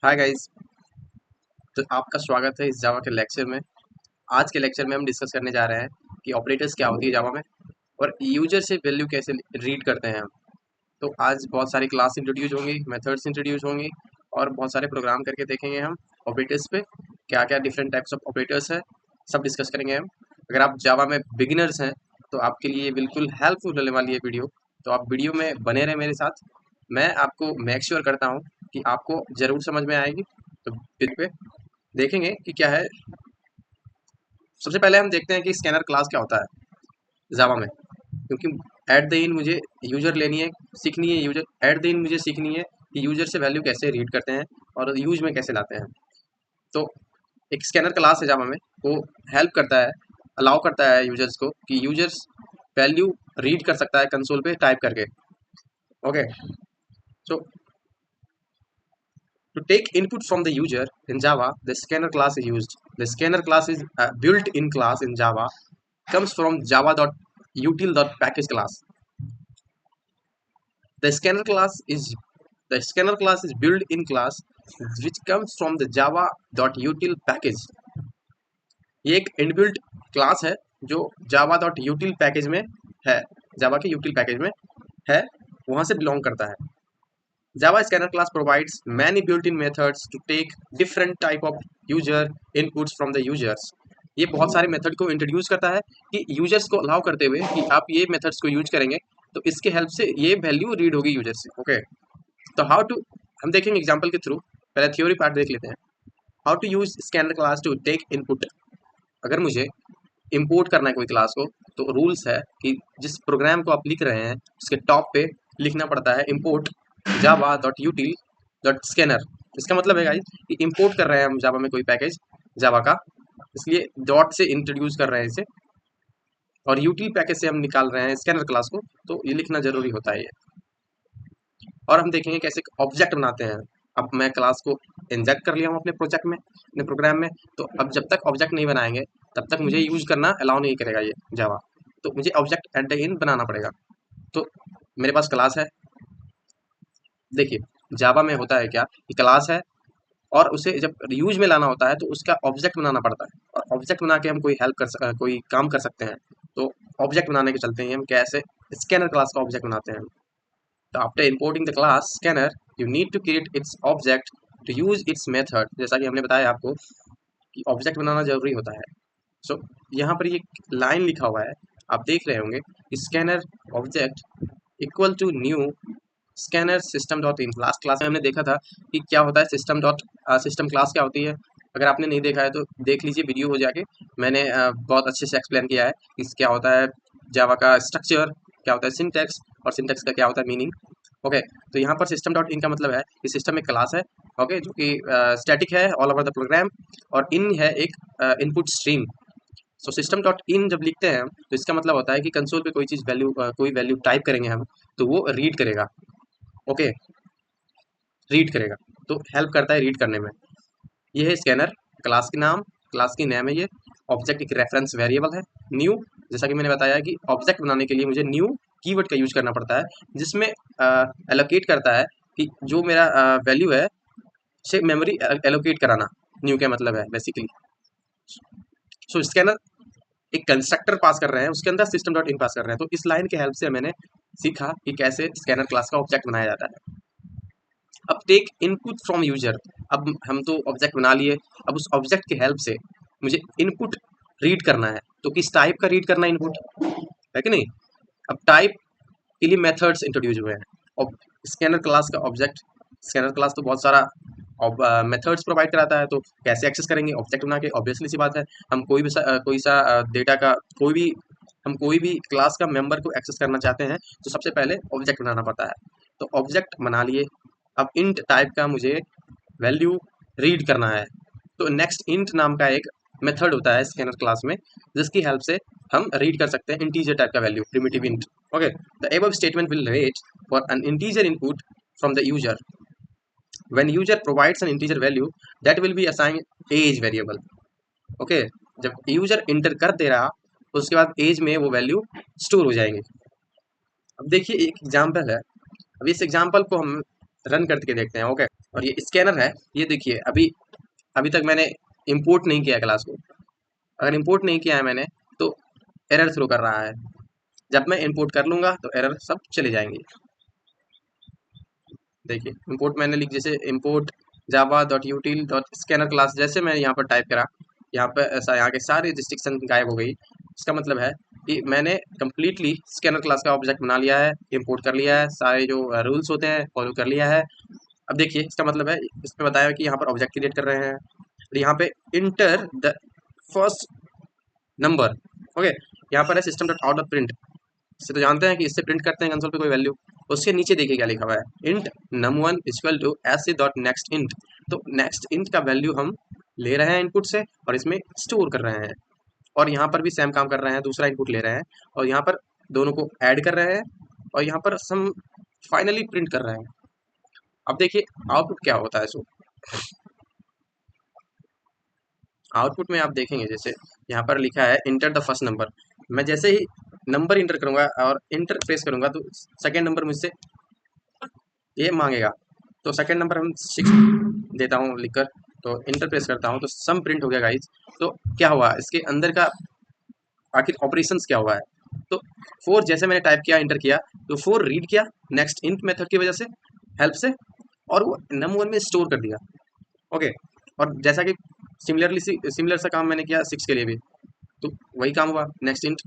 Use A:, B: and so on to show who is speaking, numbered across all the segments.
A: Hi guys. तो आपका स्वागत है इस जावा के लेक्चर में। आज के लेक्चर में हम डिस्कस करने जा रहे हैं कि ऑपरेटर्स क्या होती है जावा में और यूजर से वैल्यू कैसे रीड करते हैं हम। तो आज बहुत सारी क्लास इंट्रोड्यूस होंगी, मेथड्स इंट्रोड्यूस होंगी और बहुत सारे प्रोग्राम करके देखेंगे हम ऑपरेटर्स पे। क्या क्या डिफरेंट टाइप्स ऑफ ऑपरेटर्स है, सब डिस्कस करेंगे हम। अगर आप जावा में बिगिनर्स हैं तो आपके लिए बिल्कुल हेल्पफुल होने वाली है वीडियो। तो आप वीडियो में बने रहें मेरे साथ। मैं आपको मेक श्योर करता हूँ कि आपको ज़रूर समझ में आएगी। तो फिर पे देखेंगे कि क्या है। सबसे पहले हम देखते हैं कि स्कैनर क्लास क्या होता है जावा में, क्योंकि एट द इन मुझे यूजर लेनी है, सीखनी है। यूजर एट द इन मुझे सीखनी है कि यूजर से वैल्यू कैसे रीड करते हैं और यूज में कैसे लाते हैं। तो एक स्कैनर क्लास है जावा में, वो हेल्प करता है, अलाउ करता है यूजर्स को कि यूजर्स वैल्यू रीड कर सकता है कंसोल पे टाइप करके। Okay, so to take input from the user in Java, the scanner class is used. The scanner class is a built-in class in Java, comes from java.util.package class. The scanner class is the scanner class is built-in class which comes from the java.util package. ये एक inbuilt class है जो java.util package में है, जावा के util package में है, वहां से बिलोंग करता है। Java Scanner class provides many built-in methods to take different type of user inputs from the users. ये बहुत सारे मेथड को इंट्रोड्यूस करता है कि यूजर्स को अलाउ करते हुए कि आप ये मेथड्स को यूज करेंगे तो इसके हेल्प से ये वैल्यू रीड होगी यूजर से। ओके, तो हाउ टू, हम देखेंगे एग्जांपल के थ्रू। पहले थ्योरी पार्ट देख लेते हैं। How to use scanner class to take input. अगर मुझे इंपोर्ट करना है कोई क्लास को, तो रूल्स है कि जिस प्रोग्राम को आप लिख रहे हैं उसके टॉप पे लिखना पड़ता है import java.util.scanner। इसका मतलब है गाइस कि इंपोर्ट कर रहे हैं हम जावा में कोई पैकेज जावा का, इसलिए डॉट से इंट्रोड्यूस कर रहे हैं इसे, और यूटिल पैकेज से हम निकाल रहे हैं स्कैनर क्लास को, तो ये लिखना जरूरी होता है ये। और हम देखेंगे कैसे ऑब्जेक्ट बनाते हैं। अब मैं क्लास को इंजेक्ट कर लिया हूँ अपने प्रोजेक्ट में, अपने प्रोग्राम में, तो अब जब तक ऑब्जेक्ट नहीं बनाएंगे तब तक मुझे यूज करना अलाउ नहीं करेगा ये जावा। तो मुझे ऑब्जेक्ट एट द इन बनाना पड़ेगा। तो मेरे पास क्लास है। देखिए, जावा में होता है क्या कि क्लास है और उसे जब यूज में लाना होता है तो उसका ऑब्जेक्ट बनाना पड़ता है, और ऑब्जेक्ट बना के हम कोई काम कर सकते हैं। तो ऑब्जेक्ट बनाने के चलते ही हम कैसे स्कैनर क्लास का ऑब्जेक्ट बनाते हैं। तो after importing the class scanner you need to create its object to use its method. जैसा कि हमने बताया आपको कि ऑब्जेक्ट बनाना जरूरी होता है। सो यहाँ पर ये लाइन लिखा हुआ है, आप देख रहे होंगे, scanner object equal to new scanner system dot in. Last class में हमने देखा था कि क्या होता है सिस्टम क्लास क्या होती है। अगर आपने नहीं देखा है तो देख लीजिए वीडियो हो जाके, मैंने बहुत अच्छे से एक्सप्लेन किया है कि क्या होता है जावा का स्ट्रक्चर, क्या होता है सिंटैक्स, और सिंटैक्स का क्या होता है मीनिंग। ओके, तो यहाँ पर सिस्टम डॉट इन का मतलब है कि सिस्टम एक क्लास है, ओके, जो कि स्टैटिक है ऑल ओवर द प्रोग्राम, और इन है एक input stream. So system dot इन जब लिखते हैं हम तो इसका मतलब होता है कि कंसोल पे कोई चीज़ कोई वैल्यू टाइप करेंगे हम तो वो रीड करेगा। ओके, रीड करेगा, तो हेल्प करता है रीड करने में। ये है स्कैनर, क्लास की नाम, क्लास की नेम है ये। ऑब्जेक्ट एक रेफरेंस वेरिएबल है। न्यू, जैसा कि मैंने बताया कि ऑब्जेक्ट बनाने के लिए मुझे न्यू कीवर्ड का यूज करना पड़ता है, जिसमें एलोकेट करता है कि जो मेरा वैल्यू है से मेमोरी एलोकेट कराना। न्यू क्या मतलब है बेसिकली। सो स्कैनर एक कंस्ट्रक्टर पास कर रहे हैं, उसके अंदर सिस्टम डॉट इन पास कर रहे हैं। तो इस लाइन के हेल्प से मैंने सीखा कि कैसे स्कैनर क्लास का ऑब्जेक्ट बनाया जाता है। अब टेक इनपुट फ्रॉम यूजर। अब हम तो ऑब्जेक्ट बना लिए, अब उस ऑब्जेक्ट की हेल्प से मुझे इनपुट रीड करना है। तो किस टाइप का रीड करना है इनपुट, है कि नहीं। अब टाइप के लिए मेथड्स इंट्रोड्यूस हुए हैं। और स्कैनर क्लास का ऑब्जेक्ट, स्कैनर क्लास तो बहुत सारा मेथड्स प्रोवाइड कराता है, तो कैसे एक्सेस करेंगे ऑब्जेक्ट बना के। ऑब्वियसली सी बात है, हम कोई सा डेटा का हम कोई भी क्लास का मेंबर को एक्सेस करना चाहते हैं तो सबसे पहले ऑब्जेक्ट बनाना पड़ता है। तो ऑब्जेक्ट बना लिए। अब इंट टाइप का मुझे वैल्यू रीड करना है, तो नेक्स्ट इंट नाम का एक मेथड होता है स्कैनर क्लास में, जिसकी हेल्प से हम रीड कर सकते हैं इंटीजर टाइप का value, primitive int. Okay, the above statement will wait for an integer input from the user. when user provides an integer value that will be assigned age variable। Okay, जब user inter कर दे रहा उसके बाद as में वो value store हो जाएंगे। अब देखिए एक एग्जांपल है, अब इस एग्जांपल को हम रन करके देखते हैं। ओके, और ये स्कैनर है, ये देखिए अभी अभी तक मैंने इंपोर्ट नहीं किया क्लास को। अगर इंपोर्ट नहीं किया है मैंने तो एरर थ्रो कर रहा है। जब मैं इंपोर्ट कर लूंगा तो एरर सब चले जाएंगे। देखिए इंपोर्ट मैंने लिख, जैसे import Java dot यूटिल dot scanner class, जैसे मैंने यहाँ पर टाइप करा, यहाँ पर ऐसा यहाँ के सारे रिस्ट्रिक्शन गायब हो गई। इसका मतलब है कि मैंने कंप्लीटली स्कैनर क्लास का ऑब्जेक्ट बना लिया है, इंपोर्ट कर लिया है, सारे जो रूल्स होते हैं फॉलो कर लिया है। अब देखिए इसका मतलब है, इसमें बताया कि यहाँ पर ऑब्जेक्ट क्रिएट कर रहे हैं और यहाँ पे enter the first number. Okay, यहाँ पर है system dot out of print, इससे तो जानते हैं कि इससे प्रिंट करते हैं कंसोल पे कोई वैल्यू। उसके नीचे देखिए क्या लिखा हुआ है, इंट num1 इक्वल टू ऐसे डॉट नेक्स्ट इंट। तो नेक्स्ट इंट का वैल्यू हम ले रहे हैं इनपुट से और इसमें स्टोर कर रहे हैं, और यहाँ पर भी सेम काम कर रहे हैं, दूसरा इनपुट ले रहे हैं और यहाँ पर दोनों को ऐड कर रहे हैं और यहाँ पर हम फाइनली प्रिंट कर रहे हैं। अब देखिए आउटपुट क्या होता है। सो आउटपुट में आप देखेंगे, जैसे यहाँ पर लिखा है इंटर द फर्स्ट नंबर, मैं जैसे ही नंबर इंटर करूंगा और इंटर प्रेस करूंगा तो सेकेंड नंबर मुझसे ये मांगेगा। तो सेकेंड नंबर हम 6 देता हूँ लिखकर, तो इंटर प्रेस करता हूँ तो सम प्रिंट हो गया गाइज। तो क्या हुआ इसके अंदर का आखिर ऑपरेशंस क्या हुआ है, तो 4 जैसे मैंने टाइप किया इंटर किया तो 4 रीड किया नेक्स्ट इंट मेथड की वजह से, हेल्प से, और वो num1 में स्टोर कर दिया। ओके, और जैसा कि सिमिलर सा काम मैंने किया 6 के लिए भी, तो वही काम हुआ, नेक्स्ट इंट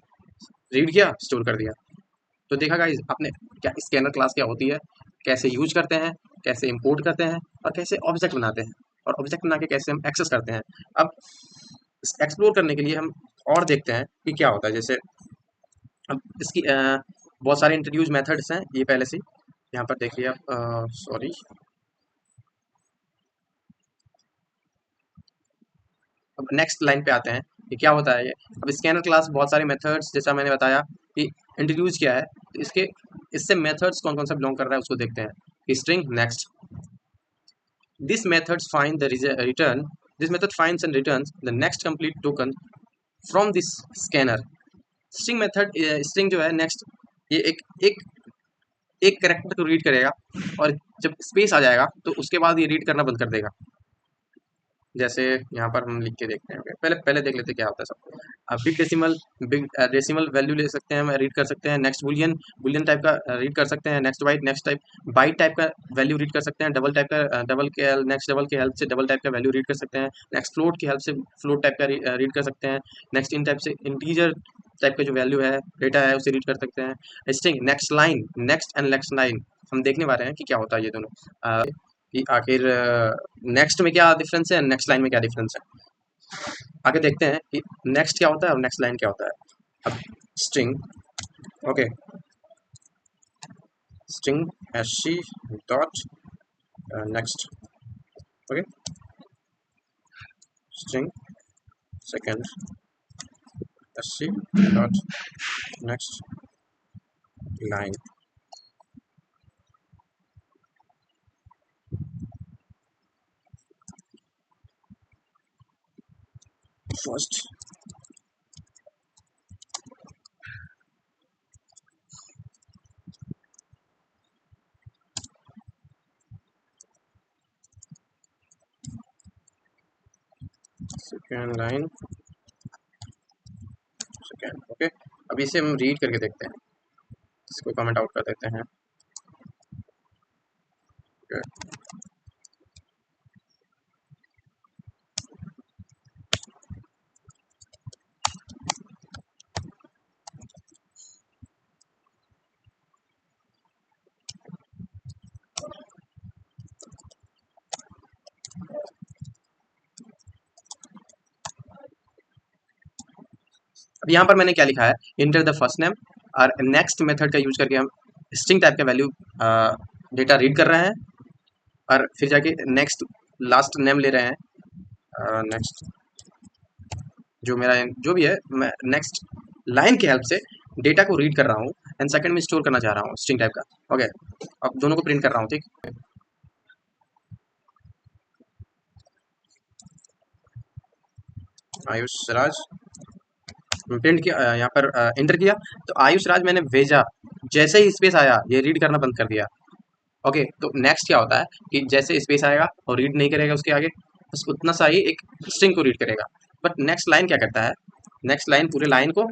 A: रीड किया स्टोर कर दिया। तो देखा गाइस आपने क्या स्कैनर क्लास क्या होती है, कैसे यूज करते हैं, कैसे इंपोर्ट करते हैं और कैसे ऑब्जेक्ट बनाते हैं, और ऑब्जेक्ट बना के कैसे हम एक्सेस करते हैं। अब एक्सप्लोर करने के लिए हम और देखते हैं कि क्या होता है। जैसे अब इसकी बहुत सारे इंट्रोड्यूस मेथड्स हैं, ये पहले से यहाँ पर देखिए आप, सॉरी, अब नेक्स्ट लाइन पे आते हैं कि क्या होता है ये। अब स्कैनर क्लास बहुत सारे मेथड्स, जैसा मैंने बताया कि इंट्रोड्यूस किया है, तो इसके इससे मेथड्स कौन कौन सा बिलोंग कर रहा है उसको देखते हैं। String next, this methods find the return, this method finds and returns the next complete token from this scanner. String method, string जो है नेक्स्ट, ये एक एक कैरेक्टर को रीड करेगा और जब स्पेस आ जाएगा तो उसके बाद ये रीड करना बंद कर देगा। जैसे यहाँ पर हम लिख के देखते हैं। पहले पहले देख लेते हैं क्या होता है सब। बिग डेसिमल वैल्यू ले सकते हैं, हम रीड कर सकते हैं। नेक्स्ट बुलियन, बुलियन टाइप का रीड कर सकते हैं। Next byte, next type byte type का वैल्यू रीड कर सकते हैं। डबल टाइप का डबल के नेक्स्ट डबल की हेल्प से डबल टाइप का वैल्यू रीड कर सकते हैं। नेक्स्ट फ्लोट की हेल्प से फ्लोट टाइप का रीड कर सकते हैं। नेक्स्ट इन टाइप से इंटीजर टाइप का जो वैल्यू है, डेटा है, उसे रीड कर सकते हैं। String next line, next and next line हम देखने वाले हैं कि क्या होता है ये दोनों, कि आखिर नेक्स्ट में क्या डिफरेंस है, नेक्स्ट लाइन में क्या डिफरेंस है। आगे देखते हैं कि नेक्स्ट क्या होता है और नेक्स्ट लाइन क्या होता है। अब string, okay, string SC dot next, okay, string second SC dot next line. First second line second, okay. अब इसे हम रीड करके देखते हैं, इसको कमेंट आउट कर देते हैं। okay. अब यहाँ पर मैंने क्या लिखा है, इंटर द फर्स्ट नेम, और नेक्स्ट मेथड का यूज करके हम स्ट्रिंग टाइप का वैल्यू डेटा रीड कर रहे हैं और फिर जाके नेक्स्ट लास्ट नेम ले रहे हैं। नेक्स्ट जो मेरा जो भी है, मैं नेक्स्ट लाइन की हेल्प से डेटा को रीड कर रहा हूँ एंड सेकंड में स्टोर करना चाह रहा हूँ स्ट्रिंग टाइप का। ओके, अब दोनों को प्रिंट कर रहा हूँ, ठीक। आयुष राज प्रिंट किया, यहाँ पर इंटर किया तो आयुष राज मैंने भेजा, जैसे ही स्पेस आया ये रीड करना बंद कर दिया। ओके, तो नेक्स्ट क्या होता है कि जैसे स्पेस आएगा और रीड नहीं करेगा उसके आगे, बस उतना सा ही एक स्ट्रिंग को रीड करेगा। बट नेक्स्ट लाइन क्या करता है, नेक्स्ट लाइन पूरे लाइन को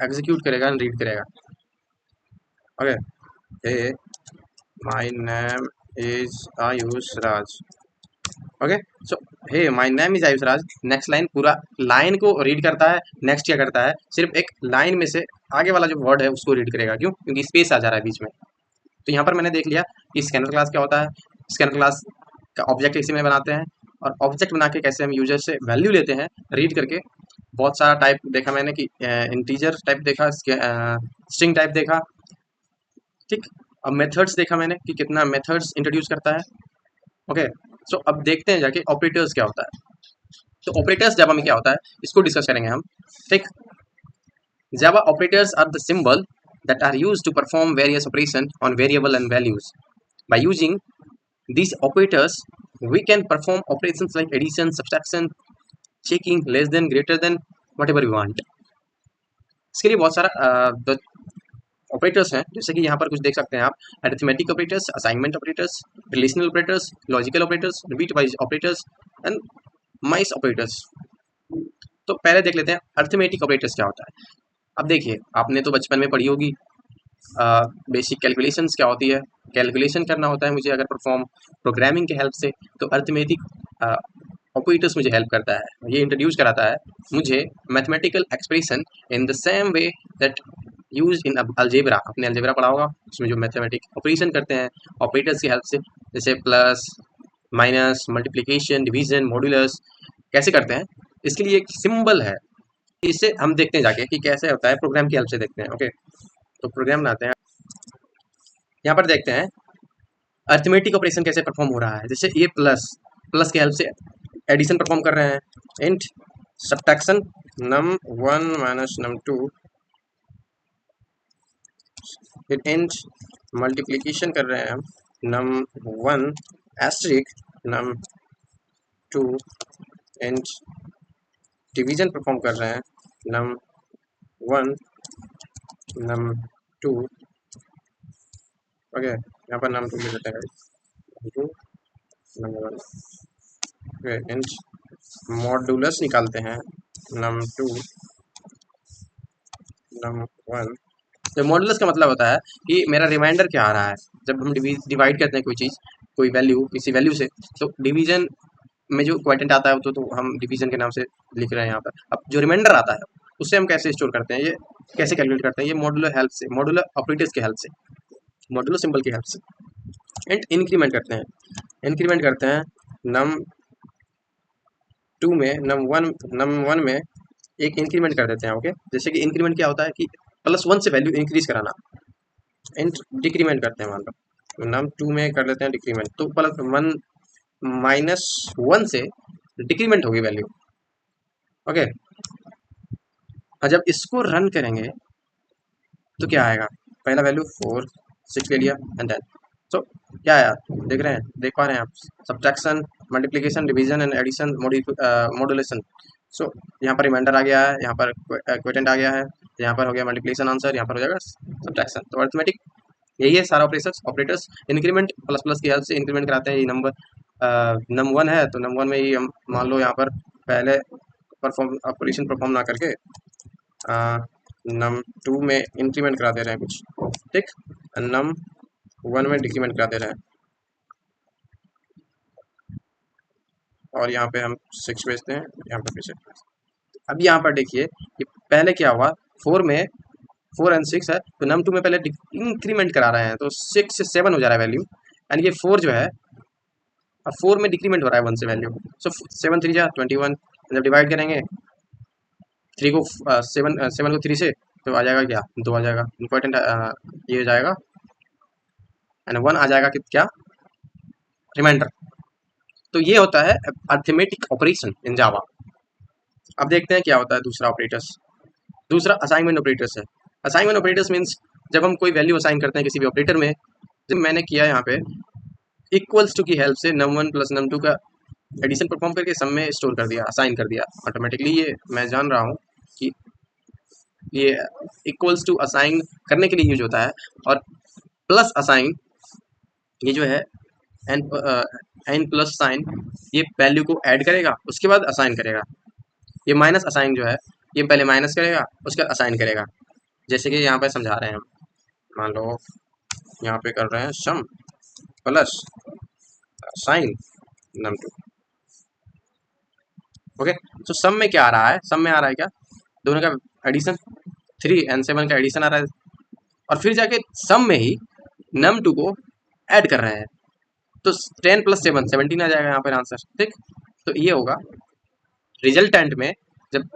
A: एग्जीक्यूट करेगा एंड रीड करेगा। Okay, hey my name is Ayush Raj. Okay, so hey my name is Ayush Raj, next line पूरा लाइन को रीड करता है। नेक्स्ट क्या करता है, सिर्फ एक लाइन में से आगे वाला जो वर्ड है उसको रीड करेगा। क्यों? क्योंकि स्पेस आ जा रहा है बीच में। तो यहाँ पर मैंने देख लिया कि स्कैनर क्लास क्या होता है। स्कैनर क्लास का ऑब्जेक्ट इसी में बनाते हैं, और ऑब्जेक्ट बना के कैसे हम यूजर से वैल्यू लेते हैं रीड करके। बहुत सारा टाइप देखा मैंने कि इंटीजर टाइप देखा, स्ट्रिंग टाइप देखा, ठीक। अब मेथड्स देखा मैंने कि कितना मेथड्स इंट्रोड्यूस करता है। ओके, सो अब देखते हैं जाके ऑपरेटर्स क्या होता है। तो ऑपरेटर्स जावा में क्या होता है इसको डिस्कस करेंगे हम, ठीक। Java operators are the symbol that are used to perform various operations on variable and values. By using these operators, we can perform operations like addition, subtraction, checking, less than, greater than, whatever we want. इसके लिए बहुत सारा operators हैं, जैसे कि यहाँ पर कुछ देख सकते हैं आप, arithmetic operators, assignment operators, relational operators, logical operators, bitwise operators and mice operators. तो पहले देख लेते हैं अरिथमेटिक ऑपरेटर्स क्या होता है। अब देखिए, आपने तो बचपन में पढ़ी होगी बेसिक कैलकुलेशंस क्या होती है। कैलकुलेशन करना होता है मुझे अगर परफॉर्म प्रोग्रामिंग के हेल्प से, तो अरिथमेटिक ऑपरेटर्स मुझे हेल्प करता है। ये इंट्रोड्यूस कराता है मुझे mathematical expression in the same way that use in algebra. आपने अलजेब्रा पढ़ा होगा, उसमें जो मैथमेटिक ऑपरेशन करते हैं ऑपरेटर्स की हेल्प से, जैसे plus, minus, multiplication, division, modulus कैसे करते हैं, इसके लिए एक सिंबल है। इससे हम देखते हैं जाके कि कैसे होता है, प्रोग्राम की हेल्प से देखते हैं। ओके, तो प्रोग्राम बनाते हैं। यहाँ पर देखते हैं अरिथमेटिक ऑपरेशन कैसे परफॉर्म हो रहा है। जैसे ये प्लस, प्लस की हेल्प से एडिशन परफॉर्म कर रहे हैं। Int subtraction num1 minus num2, फिर इंट मल्टीप्लिकेशन कर रहे हैं हम num1 asterisk num2, int division perform कर रहे हैं num1 num2। ओके, यहाँ पर num2 ले लेते हैं, num2 num1। Okay, int modulus निकालते हैं num2 num1। तो मॉड्यूलस का मतलब होता है कि मेरा रिमाइंडर क्या आ रहा है। जब हम डिवाइड करते हैं कोई चीज़, कोई वैल्यू किसी वैल्यू से, तो डिवीजन में जो क्वाइटेंट आता है तो हम डिवीजन के नाम से लिख रहे हैं यहाँ पर। अब जो रिमाइंडर आता है उससे हम कैसे स्टोर करते हैं, ये कैसे कैलकुलेट करते हैं, ये मॉड्यूलर हेल्प से, मॉड्यूलर ऑपरेटर्स की हेल्प से, मॉड्यूलर सिंबल की हेल्प से। एंड इंक्रीमेंट करते हैं, इंक्रीमेंट करते हैं num2 में, num1 में एक इंक्रीमेंट कर देते हैं। ओके, जैसे कि इंक्रीमेंट क्या होता है कि +1 से वैल्यू इंक्रीज कराना। एंड डिक्रीमेंट करते हैं, मान लो num2 में कर लेते हैं डिक्रीमेंट, तो +1 -1 से डिक्रीमेंट होगी वैल्यू। ओके, और जब इसको रन करेंगे तो क्या आएगा, पहला वैल्यू 4 6 ले लिया, एंड देन तो क्या आया, देख रहे हैं, देख पा रहे हैं आप, subtraction, multiplication, division and addition, modulation. So यहाँ पर रिमाइंडर आ गया है, यहाँ पर क्वोटिएंट आ गया है, यहाँ पर हो गया मल्टीप्लिकेशन आंसर, यहाँ पर हो जाएगा सब्ट्रैक्शन। तो अरिथमेटिक यही है सारा ऑपरेटर्स। इंक्रीमेंट प्लस प्लस की हेल्प से इंक्रीमेंट कराते हैं। ये num1 है, तो num1 में ही हम मान लो यहाँ पर पहले ऑपरेशन परफॉर्म ना करके num2 में इंक्रीमेंट करा दे रहे हैं कुछ, ठीक। num1 में डिक्रीमेंट करा दे रहे हैं, और यहाँ पे हम 6 भेजते हैं, यहाँ पर फिर 6। अब यहाँ पर देखिए कि पहले क्या हुआ, 4 एंड 6 है, तो num2 में पहले इंक्रीमेंट करा रहे हैं, तो 6 से 7 हो जा रहा है वैल्यू, एंड ये 4 जो है, अब 4 में डिक्रीमेंट हो रहा है 1 से वैल्यू। सो 7 3 जा 21, जब डिवाइड करेंगे 3 को 7 को 3 से, तो आ जाएगा क्या, 2 आ जाएगा, इम्पोर्टेंट ये हो जाएगा, एंड 1 आ जाएगा कि क्या, रिमाइंडर। तो ये होता है अरिथमेटिक ऑपरेशन इन जावा। अब देखते हैं क्या होता है दूसरा ऑपरेटर्स। दूसरा असाइनमेंट ऑपरेटर्स है। असाइनमेंट ऑपरेटर्स मीन्स जब हम कोई वैल्यू असाइन करते हैं किसी भी ऑपरेटर में, जब मैंने किया यहाँ पे इक्वल्स टू की हेल्प से num1 + num2 का एडिशन परफॉर्म करके सम में स्टोर कर दिया, असाइन कर दिया ऑटोमेटिकली। ये मैं जान रहा हूँ कि ये इक्वल्स टू असाइन करने के लिए यूज होता है, और प्लस असाइन ये जो है एन एन प्लस साइन, ये वैल्यू को ऐड करेगा उसके बाद असाइन करेगा। ये माइनस असाइन जो है, ये पहले माइनस करेगा उसके बाद असाइन करेगा। जैसे कि यहाँ पे समझा रहे हैं हम, मान लो यहाँ पे कर रहे हैं sum plus sign num two. Okay, तो सम में क्या आ रहा है, सम में आ रहा है क्या, दोनों का एडिशन, 3 and 7 का एडिशन आ रहा है, और फिर जाके सम में ही नम टू को ऐड कर रहे हैं, तो 10 + 7 17 आ जाएगा यहाँ पर आंसर। ठीक, तो ये होगा रिजल्टेंट में जब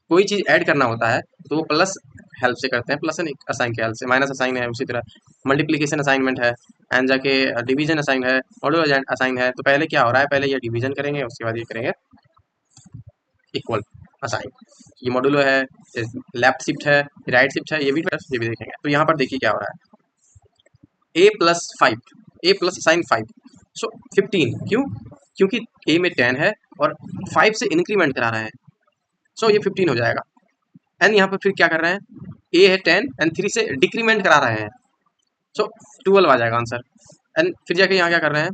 A: कोई चीज़ ऐड करना होता है तो वो प्लस हेल्प से करते हैं, प्लस असाइन के हेल्प से। माइनस असाइन है, उसी तरह मल्टीप्लिकेशन असाइनमेंट है, एंड जाके डिवीजन असाइन है, मॉड्यूलो असाइन है। तो पहले क्या हो रहा है, पहले ये डिवीजन करेंगे उसके बाद ये करेंगे इक्वल असाइन। ये मॉड्यूलो है, लेफ्ट शिफ्ट है, राइट शिफ्ट है, ये भी देखेंगे। तो यहाँ पर देखिए क्या हो रहा है, a+5, a+ साइन 5, सो 15। क्यों, क्योंकि a में 10 है और 5 से इंक्रीमेंट करा रहे हैं, सो ये 15 हो जाएगा। एंड यहाँ पर फिर क्या कर रहे हैं, a है 10 एंड 3 से डिक्रीमेंट करा रहे हैं, सो 12 आ जाएगा आंसर। एंड फिर जाके यहाँ क्या कर रहे हैं,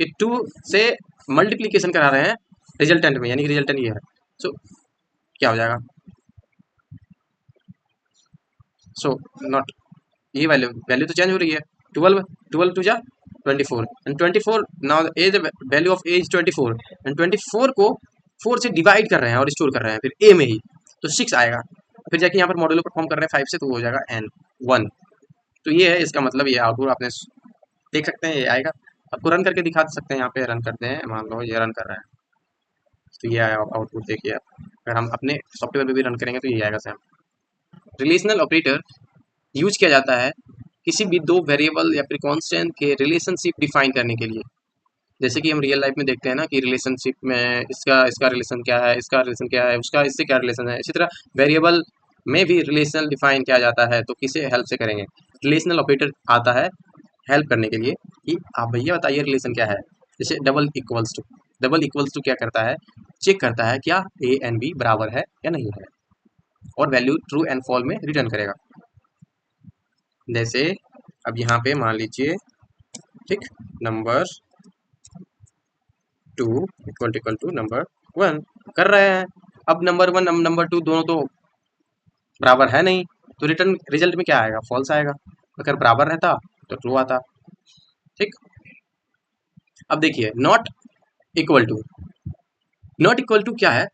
A: ये 2 से मल्टीप्लीकेशन करा रहे हैं रिजल्टेंट में, यानी कि रिजल्टेंट ये है, सो क्या हो जाएगा, सो नॉट, ये वैल्यू तो चेंज हो रही है, 12 12 2 जा 24 and 24, now A the value of A is 24 and 24 को 4 से डिवाइड कर रहे हैं और स्टोर कर रहे हैं फिर ए में ही, तो 6 आएगा। फिर जाके यहाँ पर मॉड्यूलो परफॉर्म कर रहे हैं 5 से, तो वो हो जाएगा n 1। तो ये है इसका मतलब, ये आउटपुट आपने देख सकते हैं, ये आएगा। आपको रन करके दिखा सकते हैं, यहाँ पे रन करते हैं, मान लो ये रन कर रहा है, तो ये आया आउटपुट, देखिए आप। अगर हम अपने सॉफ्टवेयर पे भी रन करेंगे तो ये आएगा सेम। रिलेशनल ऑपरेटर यूज किया जाता है किसी भी दो वेरिएबल या फिर कांस्टेंट के रिलेशनशिप डिफाइन करने के लिए। जैसे कि हम रियल लाइफ में देखते हैं ना कि रिलेशनशिप में इसका इसका रिलेशन क्या है, इसका रिलेशन क्या है, उसका इससे क्या रिलेशन है, इसी तरह वेरिएबल में भी रिलेशन डिफाइन किया जाता है। तो किसे हेल्प से करेंगे, रिलेशनल ऑपरेटर आता है हेल्प करने के लिए कि आप भैया बताइए रिलेशन क्या है। जैसे डबल इक्वल्स टू क्या करता है, चेक करता है क्या ए एंड बी बराबर है या नहीं है, और वैल्यू ट्रू एंड फॉल्स में रिटर्न करेगा। जैसे अब यहाँ पे मान लीजिए, ठीक, नंबर 2 इक्वल टू नंबर 1 कर रहे हैं। अब नंबर 1 अब नंबर 2 दोनों तो बराबर है नहीं, तो रिटर्न रिजल्ट में क्या आएगा, फॉल्स आएगा। अगर बराबर रहता तो ट्रू आता। ठीक, अब देखिए नॉट इक्वल टू क्या है,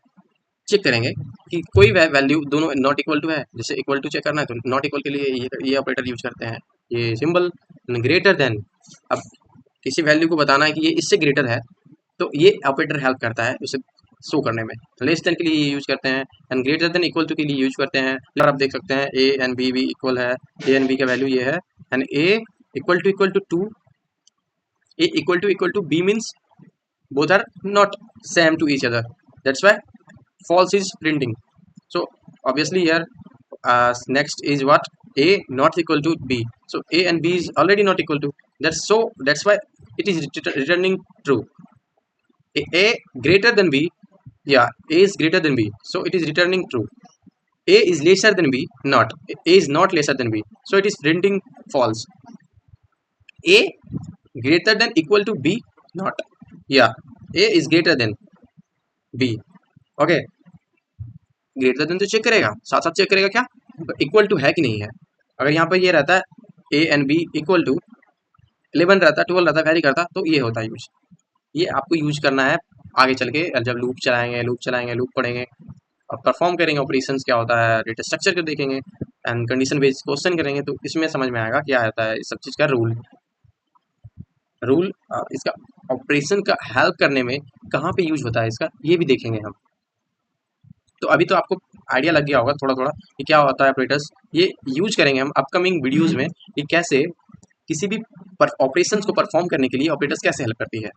A: चेक करेंगे कि कोई वैल्यू दोनों नॉट इक्वल टू है। जैसे इक्वल टू चेक करना है तो नॉट इक्वल के लिए ये ऑपरेटर यूज करते हैं, ये सिंबल। ग्रेटर देन, अब किसी वैल्यू को बताना है कि ये इससे ग्रेटर है, तो ये ऑपरेटर हेल्प करता है उसे शो करने में। लेस देन के लिए ये यूज करते हैं, and greater than equal to के लिए यूज करते हैं। और आप देख सकते हैं ए एंड बी भी इक्वल है, ए एंड बी का वैल्यू ये है, and A equal to 2, A equal to B means both are not same to each other, that's why false is printing. So obviously here next is what, a not equal to b, so a and b is already not equal to, that's why it is returning true. A greater than b, yeah, a is greater than b, so it is returning true. A is lesser than b, not, a is not lesser than b, so it is printing false. A greater than equal to b, not, yeah, a is greater than b, okay. Greater than तो check करेगा, साथ साथ check करेगा क्या equal to है कि नहीं है। अगर यहाँ पर ये रहता है a and b equal to 11 रहता, 12 रहता, वेरी करता, तो ये होता है यूज। ये आपको यूज करना है आगे चल के, जब लूप पढ़ेंगे और परफॉर्म करेंगे ऑपरेशंस क्या होता है, डेटा स्ट्रक्चर को देखेंगे एंड कंडीशन बेस्ड क्वेश्चन करेंगे, तो इसमें समझ में आएगा क्या होता है इस सब चीज़ का रूल इसका ऑपरेशन का हेल्प करने में कहाँ पे यूज होता है इसका, ये भी देखेंगे हम। तो अभी तो आपको आइडिया लग गया होगा थोड़ा थोड़ा कि क्या होता है ऑपरेटर्स, ये यूज करेंगे हम अपकमिंग वीडियोस में कि कैसे किसी भी ऑपरेशंस को परफॉर्म करने के लिए ऑपरेटर्स कैसे हेल्प करती है।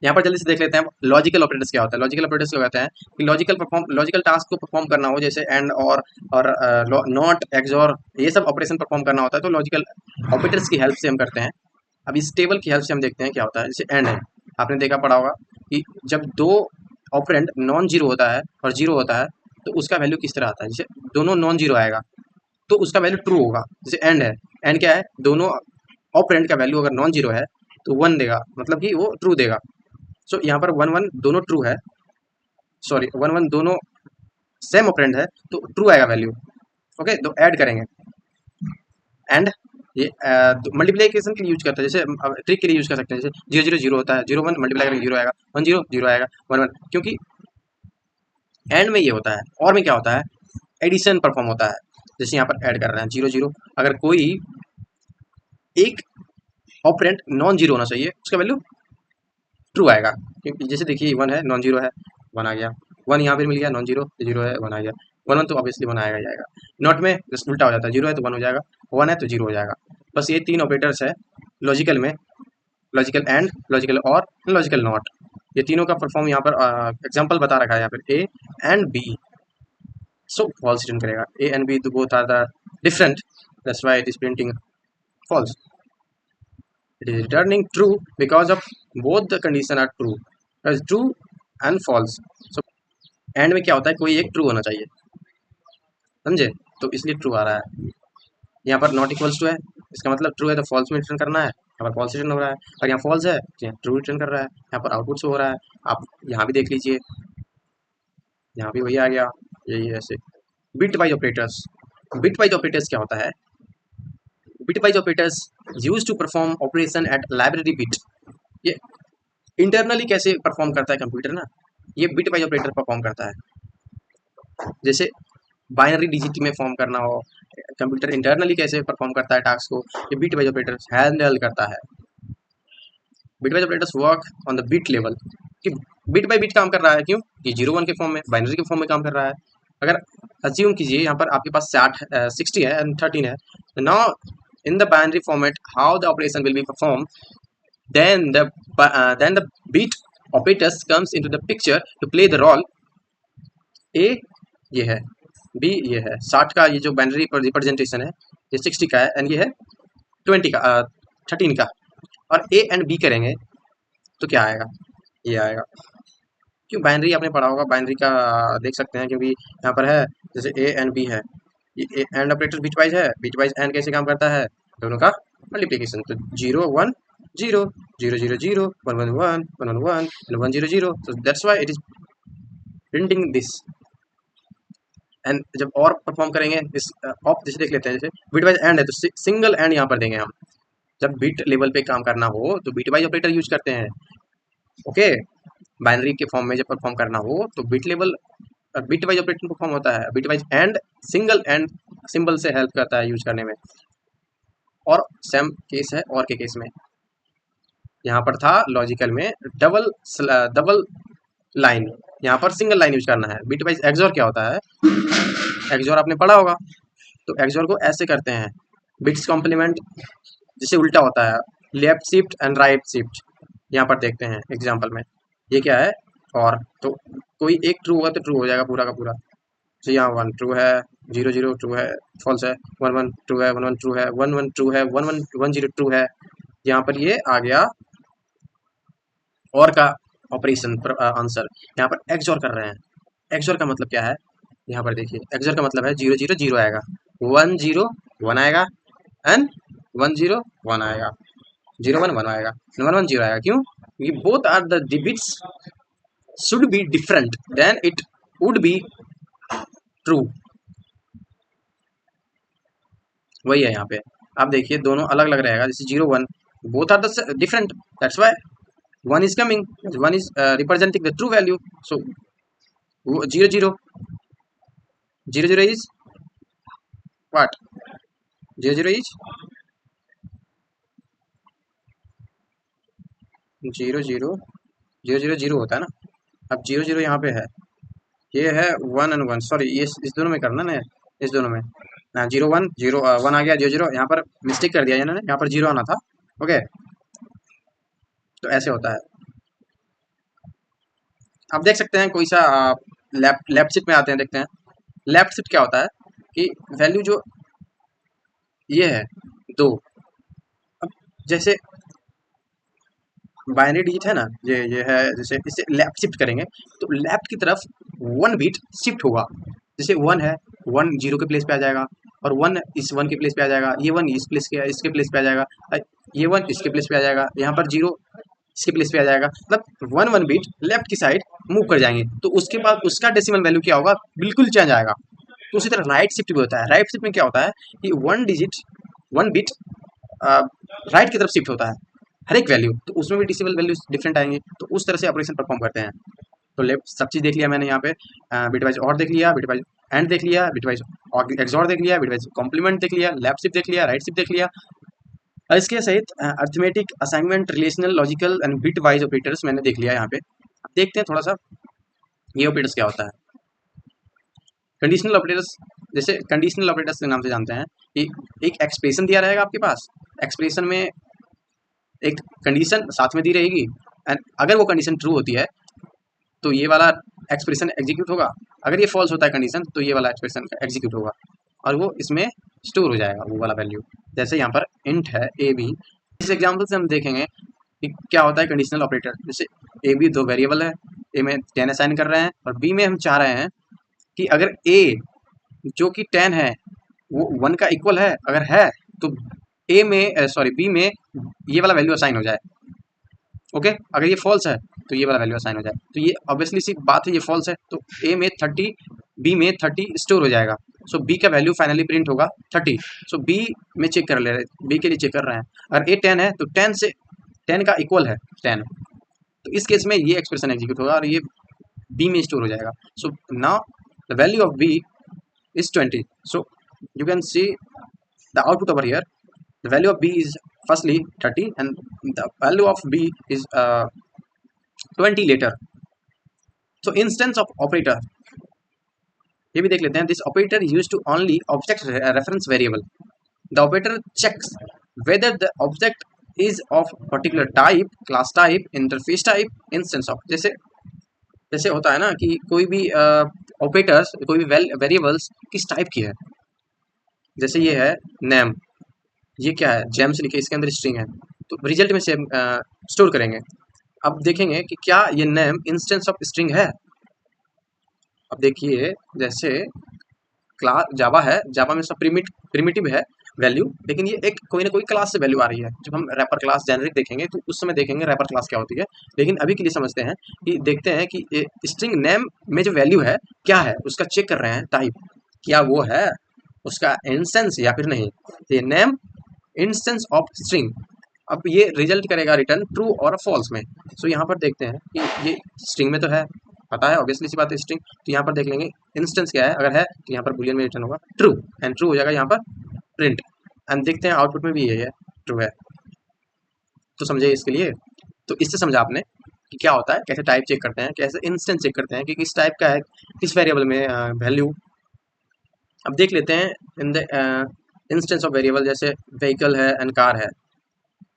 A: यहाँ पर जल्दी से देख लेते हैं लॉजिकल ऑपरेटर्स क्या होता है। लॉजिकल ऑपरेटर्स क्या कहते हैं कि लॉजिकल टास्क को परफॉर्म करना हो, जैसे एंड और नॉट एक्सॉर, ये सब ऑपरेशन परफॉर्म करना होता है तो लॉजिकल ऑपरेटर्स की हेल्प से हम करते हैं। अब इस टेबल की हेल्प से हम देखते हैं क्या होता है। जैसे एंड है, आपने देखा पढ़ा होगा कि जब दो ऑपरेंड नॉन जीरो होता है और जीरो होता है तो उसका वैल्यू किस तरह आता है, जैसे दोनों नॉन जीरो आएगा तो उसका वैल्यू ट्रू होगा। जैसे एंड है, एंड क्या है, दोनों ऑपरेंड का वैल्यू अगर नॉन जीरो है तो वन देगा, मतलब कि वो ट्रू देगा। सो यहाँ पर वन वन दोनों ट्रू है, सॉरी वन वन दोनों सेम ऑपरेंड है तो ट्रू आएगा वैल्यू। ओके, तो ऐड करेंगे एंड ये मल्टीप्लीकेशन के लिए यूज करता है, जैसे ट्रिक के लिए यूज कर सकते हैं। जैसे जीरो जीरो जीरो होता है, जीरो वन मल्टीप्लाई करेंगे जीरो आएगा, वन जीरो जीरो आएगा, वन वन, क्योंकि एंड में ये होता है। और में क्या होता है, एडिशन परफॉर्म होता है। जैसे यहाँ पर ऐड कर रहे हैं जीरो जीरो, अगर कोई एक ऑपरेंट नॉन जीरो होना चाहिए, उसका वैल्यू ट्रू आएगा, क्योंकि जैसे देखिए वन है नॉन जीरो है, वन आ गया, वन यहाँ पे मिल गया नॉन जीरो, जीरो है वन आ गया, वन वन तो ऑब्वियसली वन आएगा ही आएगा। नॉट में जस्ट उल्टा हो जाता है, जीरो है तो वन हो जाएगा, वन है तो जीरो हो जाएगा। बस ये तीन ऑपरेटर्स है लॉजिकल में, लॉजिकल एंड, लॉजिकल और, लॉजिकल नॉट। ये तीनों का परफॉर्म यहाँ पर एग्जाम्पल बता रखा है यहाँ पर, A and B. So false return करेगा, A and B both are the different, that's why it is printing false. It is returning true because of both the condition are true, as true and false. So and में क्या होता है, कोई एक true होना चाहिए, समझे, तो इसलिए ट्रू आ रहा है। यहाँ पर नॉट इक्वल्स टू है, इसका मतलब ट्रू है तो फॉल्स में रिटर्न करना है, यहाँ पर फॉल्स रिटर्न हो रहा है। और यहाँ फॉल्स है तो यहाँ ट्रू रिटर्न कर रहा है, यहाँ पर आउटपुट से हो रहा है। आप यहाँ भी देख लीजिए, यहाँ भी वही आ गया, यही ऐसे। Bitwise operators, bitwise operators क्या होता है, bitwise operators use to perform operation at library bit. ये इंटरनली कैसे परफॉर्म करता है कंप्यूटर ना, ये बिट वाइज ऑपरेटर परफॉर्म करता है। जैसे बाइनरी डिजिट में फॉर्म करना हो, कंप्यूटर इंटरनली कैसे परफॉर्म करता है टास्क को, ये बिट वाइज ऑपरेटर हैंडल करता है। Bitwise operators work on the bit level, कि बिट बाय बिट काम कर रहा है, क्यों कि जीरो वन के फॉर्म में, बाइनरी के फॉर्म में काम कर रहा है। अगर अज्यूम कीजिए यहाँ पर आपके पास 60 है एंड 13 है, now in the binary format how the operation will be perform, then the bit operators comes into the picture to play the role। ए ये है, बी ये है, 60 का ये जो बाइनरी रिप्रेजेंटेशन है ये 60 का है, एंड ये है 20 का 13 का। और ए एंड बी करेंगे तो क्या आएगा, ये आएगा। क्यों, बाइनरी आपने पढ़ा होगा, बाइनरी का देख सकते हैं, क्योंकि यहाँ पर है जैसे ए एंड बी है, ये एंड ऑपरेटर बिट वाइज है, बिट वाइज एंड कैसे काम करता है, दोनों का मल्टीप्लिकेशन। तो zero one zero, zero zero zero, one one one, one one one, one zero zero, so that's why it is printing this। And जब और परफॉर्म करेंगे इस ऑफ, जैसे देख लेते हैं, जैसे बिट वाइज एंड है तो सिंगल एंड यहाँ पर देंगे हम। जब बिट लेवल पे काम करना हो तो बिट वाइज ऑपरेटर यूज करते हैं। ओके, बाइनरी के फॉर्म में जब परफॉर्म करना हो तो bit level, bit wise operator perform होता है। Bit wise and single and symbol से हेल्प करता है यूज करने में। और सेम केस है और के केस में, यहाँ पर था लॉजिकल में डबल डबल लाइन, यहाँ पर सिंगल लाइन यूज करना है। बिट वाइज एक्सओर क्या होता है, एक्सओर आपने पढ़ा होगा, तो एक्सओर को ऐसे करते हैं, बिट्स कॉम्प्लीमेंट जिसे उल्टा होता है, left shift and right shift. यहाँ पर देखते हैं एग्जाम्पल में, ये क्या है, और तो कोई एक ट्रू होगा तो ट्रू हो जाएगा पूरा का पूरा। तो यहाँ वन ट्रू है, जीरो जीरो ट्रू है, फॉल्स है, वन वन ट्रू है, वन वन ट्रू है, वन वन ट्रू है, one one one zero true है। यहाँ पर ये आ गया और का ऑपरेशन पर आंसर। यहाँ पर एक्सओर कर रहे हैं, एक्सओर का मतलब क्या है, यहाँ पर देखिए एक्सओर का मतलब है जीरो जीरो जीरो आएगा, वन जीरो वन आएगा, एंड वन जीरो वन आएगा, जीरो वन वन आएगा, वन वन जीरो आएगा। क्यों, ये both are the bits should be different then it would be true. वही है यहाँ पे, आप देखिए दोनों अलग अलग रहेगा, जैसे zero one both are the different, that's why one is coming, one is representing the true value। So zero zero, zero zero is what, zero zero is zero zero, zero zero zero होता है ना। अब zero zero यहाँ पे है, ये है one and one, sorry ये इस दोनों में करना ना, इस दोनों में जीरो वन जीरो वन आ गया, जीरो जीरो यहाँ पर मिस्टेक कर दिया इन्होंने, यहाँ पर जीरो आना था। ओके, तो ऐसे होता है। आप देख सकते हैं कोई सा लेफ्ट शिफ्ट में आते हैं, देखते हैं लेफ्ट शिफ्ट क्या होता है, कि वैल्यू जो ये है दो, अब जैसे बाइनरी डिजिट है ना, ये है, जैसे इसे लेफ्ट शिफ्ट करेंगे तो लेफ्ट की तरफ 1 बिट शिफ्ट होगा। जैसे 1 है, 1 0 के प्लेस पे आ जाएगा, और 1 इस 1 के प्लेस पे आ जाएगा, ये 1 इस प्लेस के इसके प्लेस पे आ जाएगा, ये 1 इसके प्लेस पे आ जाएगा, यहाँ पर 0 इसके प्लेस पे आ जाएगा। मतलब 1 1 बिट लेफ्ट की साइड मूव कर जाएंगे, तो उसके बाद उसका डेसिमल वैल्यू क्या होगा, बिल्कुल चेंज आएगा। तो उसी तरह राइट शिफ्ट भी होता है। राइट शिफ्ट में क्या होता है कि 1 बिट राइट की तरफ शिफ्ट होता है हर एक वैल्यू, तो उसमें भी डेसिमल वैल्यूज डिफरेंट आएंगे, तो उस तरह से ऑपरेशन परफॉर्म करते हैं। तो लेफ्ट सब चीज़ देख लिया मैंने यहाँ पे, बिट वाइज और देख लिया, बिट वाइज एंड देख लिया, बिट वाइज एक्सॉर देख लिया, बिट वाइज कॉम्प्लीमेंट देख लिया, लेफ्ट शिफ्ट देख लिया, राइट शिफ्ट देख लिया। और इसके सहित arithmetic, assignment, relational, logical and bit wise operators मैंने देख लिया यहाँ पे। अब देखते हैं थोड़ा सा ये ऑपरेटर्स क्या होता है। कंडीशनल ऑपरेटर्स, जैसे कंडीशनल ऑपरेटर्स के नाम से जानते हैं कि एक एक्सप्रेशन दिया रहेगा आपके पास, एक्सप्रेशन में एक कंडीशन साथ में दी रहेगी, एंड अगर वो कंडीशन ट्रू होती है तो ये वाला एक्सप्रेशन एग्जीक्यूट होगा, अगर ये फॉल्स होता है कंडीशन तो ये वाला एक्सप्रेशन एग्जीक्यूट होगा, और वो इसमें स्टोर हो जाएगा वो वाला वैल्यू। जैसे यहाँ पर इंट है ए बी, इस एग्जाम्पल से हम देखेंगे कि क्या होता है कंडीशनल ऑपरेटर। जैसे ए बी 2 वेरिएबल है, ए में 10 असाइन कर रहे हैं और बी में हम चाह रहे हैं कि अगर ए जो कि 10 है वो 1 का इक्वल है, अगर है तो ए में सॉरी बी में ये वाला वैल्यू असाइन हो जाए। ओके, अगर ये फॉल्स है तो ये वाला वैल्यू असाइन हो जाए, तो ये ऑब्वियसली सी बात है, ये फॉल्स है, तो ए में 30, बी में 30 स्टोर हो जाएगा। सो बी का वैल्यू फाइनली प्रिंट होगा 30। सो बी में चेक कर ले रहे, बी के लिए चेक कर रहे हैं, अगर ए 10 है तो 10 से 10 का इक्वल है 10, तो इस केस में ये एक्सप्रेशन एग्जीक्यूट होगा और ये बी में स्टोर हो जाएगा। So now the value of B is 20. So you can see the output over here. The value of b is firstly 30 and the value of b is 20 later. So instance of operator, ये भी देख लेते हैं। This operator used to only object reference variable. The operator checks whether the object is of particular type, class type, interface type, instance of। जैसे जैसे होता है ना कि कोई भी ऑपरेटर्स, कोई भी वेरिएबल्स किस टाइप की है, जैसे ये है नेम, ये क्या है जेम से लिखे, इसके अंदर स्ट्रिंग है, तो रिजल्ट में से स्टोर करेंगे। अब देखेंगे कि क्या ये नेम इंस्टेंस ऑफ स्ट्रिंग है। अब देखिए जैसे क्लास जावा है, जावा में सब प्रिमिटिव है वैल्यू, लेकिन ये एक कोई ना कोई क्लास से वैल्यू आ रही है। जब हम रैपर क्लास जेनरिक देखेंगे तो उस समय देखेंगे रैपर क्लास क्या होती है, लेकिन अभी के लिए समझते हैं कि देखते हैं कि स्ट्रिंग नेम में जो वैल्यू है क्या है, उसका चेक कर रहे हैं टाइप, क्या वो है उसका इंस्टेंस या फिर नहीं। तो ये नेम इंस्टेंस ऑफ स्ट्रिंग, अब ये रिजल्ट करेगा रिटर्न ट्रू और फॉल्स में। सो यहाँ पर देखते हैं कि ये स्ट्रिंग में तो है, पता है ऑब्वियसली सी बात है स्ट्रिंग, तो यहाँ पर देख लेंगे इंस्टेंस क्या है, अगर है तो यहाँ पर बुलियन में रिटर्न होगा ट्रू, एंड ट्रू हो जाएगा यहाँ पर प्रिंट, एंड देखते हैं आउटपुट में भी यही है ट्रू है। तो समझे इसके लिए, तो इससे समझा आपने कि क्या होता है, कैसे टाइप चेक करते हैं, कैसे इंस्टेंस चेक करते हैं कि किस टाइप का है, किस वेरिएबल में वैल्यू। अब देख लेते हैं in the instance of variable, जैसे व्हीकल है एंड कार है।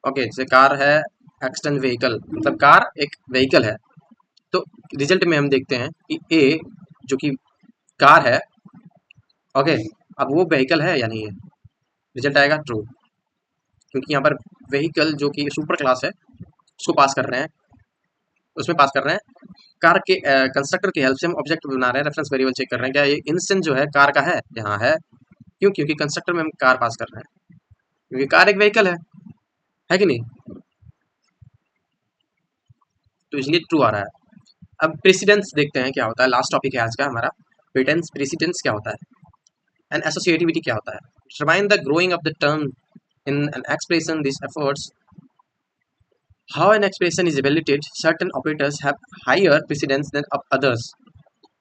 A: ओके, जैसे कार है एक्सटेंड व्हीकल, मतलब कार एक व्हीकल है, तो रिजल्ट में हम देखते हैं कि ए जो कि कार है, ओके, अब वो व्हीकल है या नहीं है, रिजल्ट आएगा ट्रू, क्योंकि यहाँ पर व्हीकल जो कि सुपर क्लास है उसको पास कर रहे हैं, उसमें पास कर रहे हैं, कार के कंस्ट्रक्टर की हेल्प से हम ऑब्जेक्ट बना रहे हैं, रेफरेंस वेरिएबल चेक कर रहे हैं क्या ये इंस्टेंस जो है कार का है, यहाँ है, क्यों, क्योंकि कंस्ट्रक्टर में हम कार पास कर रहे हैं, क्योंकि कार एक व्हीकल है कि नहीं, तो इसलिए ट्रू आ रहा है। अब प्रेसिडेंस देखते हैं क्या होता है, लास्ट टॉपिक है आज का हमारा, प्रेसिडेंस क्या होता है एंड एसोसिएटिविटी क्या होता है। Determine the growing of the term in an expression, this efforts how an expression is evaluated, certain operators have higher precedence than of others.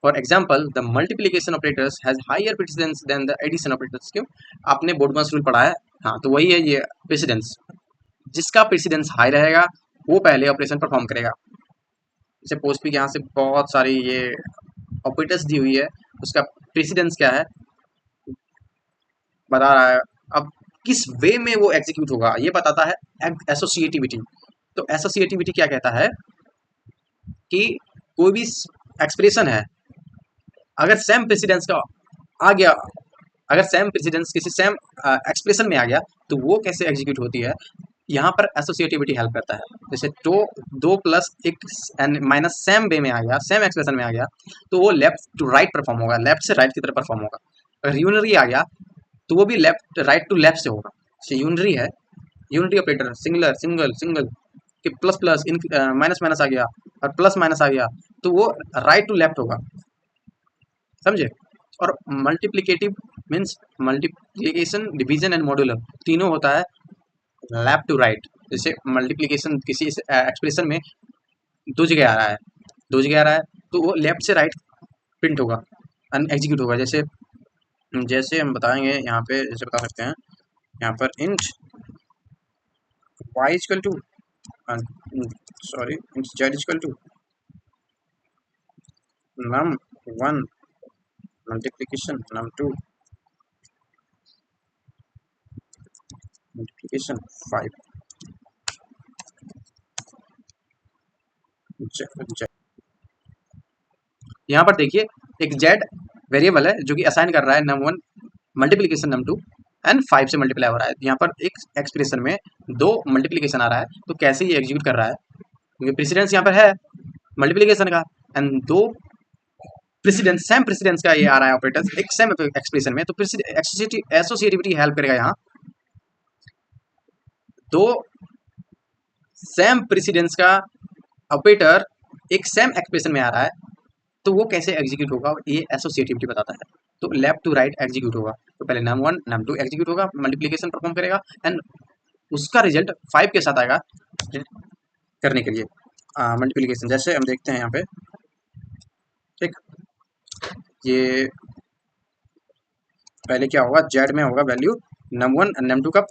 A: For example, the multiplication operators has higher precedence than the addition operators. क्यों, आपने बोर्डमस rule पढ़ा है, हाँ, तो वही है ये precedence, जिसका प्रेसिडेंस हाई रहेगा वो पहले ऑपरेशन परफॉर्म करेगा। जैसे पोस्टफिक यहाँ से बहुत सारी ये ऑपरेटर्स दी हुई है, उसका प्रेसिडेंस क्या है बता रहा है, अब किस वे में वो एग्जीक्यूट होगा ये बताता है एसोसिएटिविटी। तो एसोसिएटिविटी क्या कहता है कि कोई भी एक्सप्रेशन है, अगर सेम प्रेसिडेंस का आ गया, अगर सेम प्रेसिडेंस किसी सेम एक्सप्रेशन में आ गया तो वो कैसे एग्जीक्यूट होती है, यहाँ पर एसोसिएटिविटी हेल्प करता है। जैसे दो दो प्लस एक एन माइनस सेम वे में आ गया, सेम एक्सप्रेशन में आ गया, तो वो लेफ्ट टू राइट परफॉर्म होगा, लेफ्ट से राइट की तरफ परफॉर्म होगा। अगर यूनरी आ गया तो वो भी लेफ्ट राइट टू लेफ्ट से होगा। जैसे यूनरी है, unity operator singular single single कि प्लस प्लस इन माइनस माइनस आ गया और प्लस माइनस आ गया, तो वो राइट टू लेफ्ट होगा, समझे। और multiplicative means multiplication division and modular तीनों होता है लेफ्ट टू राइट। जैसे मल्टीप्लिकेशन किसी एक्सप्रेशन में दो जगह आ रहा है, दो जगह आ रहा है, तो वो लेफ्ट से राइट प्रिंट होगा एंड एग्जीक्यूट होगा। जैसे जैसे हम बताएंगे यहाँ पे, जैसे बता सकते हैं यहाँ पर int y equal to sorry int z equal to num1 multiplication num2 multiplication 5 यहाँ पर देखिए एक z वेरिएबल है जो कि असाइन कर रहा है num1 मल्टीप्लिकेशन num2 एंड 5 से मल्टीप्लाई हो रहा है। यहाँ पर एक एक्सप्रेशन में दो मल्टीप्लिकेशन आ रहा है, तो कैसे ये एग्जीक्यूट कर रहा है, क्योंकि प्रेसिडेंस यहाँ पर है मल्टीप्लिकेशन का एंड दो प्रेसिडेंस सेम प्रेसिडेंस का ये आ रहा है ऑपरेटर एक सेम एक्सप्रेशन में, तो एसोसिएटिविटी हेल्प करेगा। यहाँ दो सेम प्रेसिडेंस का ऑपरेटर एक सेम एक्सप्रेशन में आ रहा है, तो वो कैसे एग्जीक्यूट होगा ये एसोसिएटिविटी बताता है। तो लेफ्ट टू राइट एग्जीक्यूट होगा, तो पहले num1 num2 एग्जीक्यूट होगा, मल्टीप्लिकेशन परफॉर्म करेगा एंड उसका रिजल्ट 5 के साथ आएगा करने के लिए मल्टीप्लिकेशन। जैसे हम देखते हैं यहाँ पे, ठीक, ये पहले क्या होगा, z में होगा वैल्यू num1 and num2 का,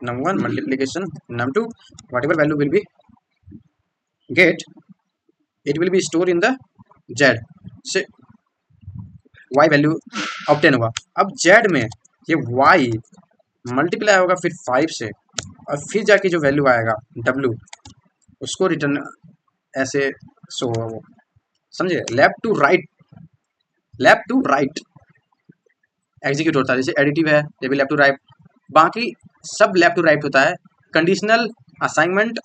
A: num1 multiplication num2 what ever value will be get it will be store in the z से y वैल्यू ऑब्टेन हुआ। अब z में ये y मल्टीप्लाई होगा फिर 5 से, और फिर जाके जो वैल्यू आएगा w उसको रिटर्न ऐसे शो होगा वो, समझे। लेफ्ट टू राइट एग्जीक्यूट होता है। जैसे एडिटिव है ये भी लेफ्ट टू राइट, बाकी सब लेफ्ट टू राइट होता है। कंडीशनल असाइनमेंट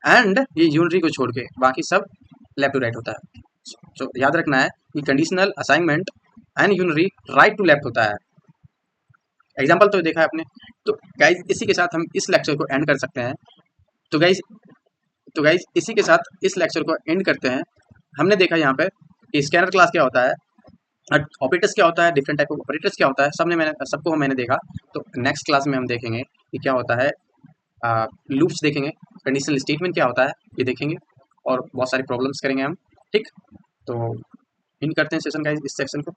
A: एंड ये यूनरी को छोड़ के बाकी सब लेफ्ट टू राइट होता है। तो याद रखना है कि conditional assignment and unary right to left होता है। एग्जाम्पल तो देखा है आपने। तो गाइज इसी के साथ हम इस लेक्चर को एंड कर सकते हैं। तो गाइज इसी के साथ इस लेक्चर को एंड करते हैं। हमने देखा यहाँ पे स्कैनर क्लास क्या होता है, ऑपरेटर्स क्या होता है, डिफरेंट टाइप ऑफ ऑपरेटर्स क्या होता है, सबको मैंने देखा। तो नेक्स्ट क्लास में हम देखेंगे कि क्या होता है, लूप्स देखेंगे, कंडीशनल स्टेटमेंट क्या होता है ये देखेंगे, और बहुत सारी प्रॉब्लम्स करेंगे हम, ठीक। तो इन करते हैं सेशन गाइज इस सेक्शन को।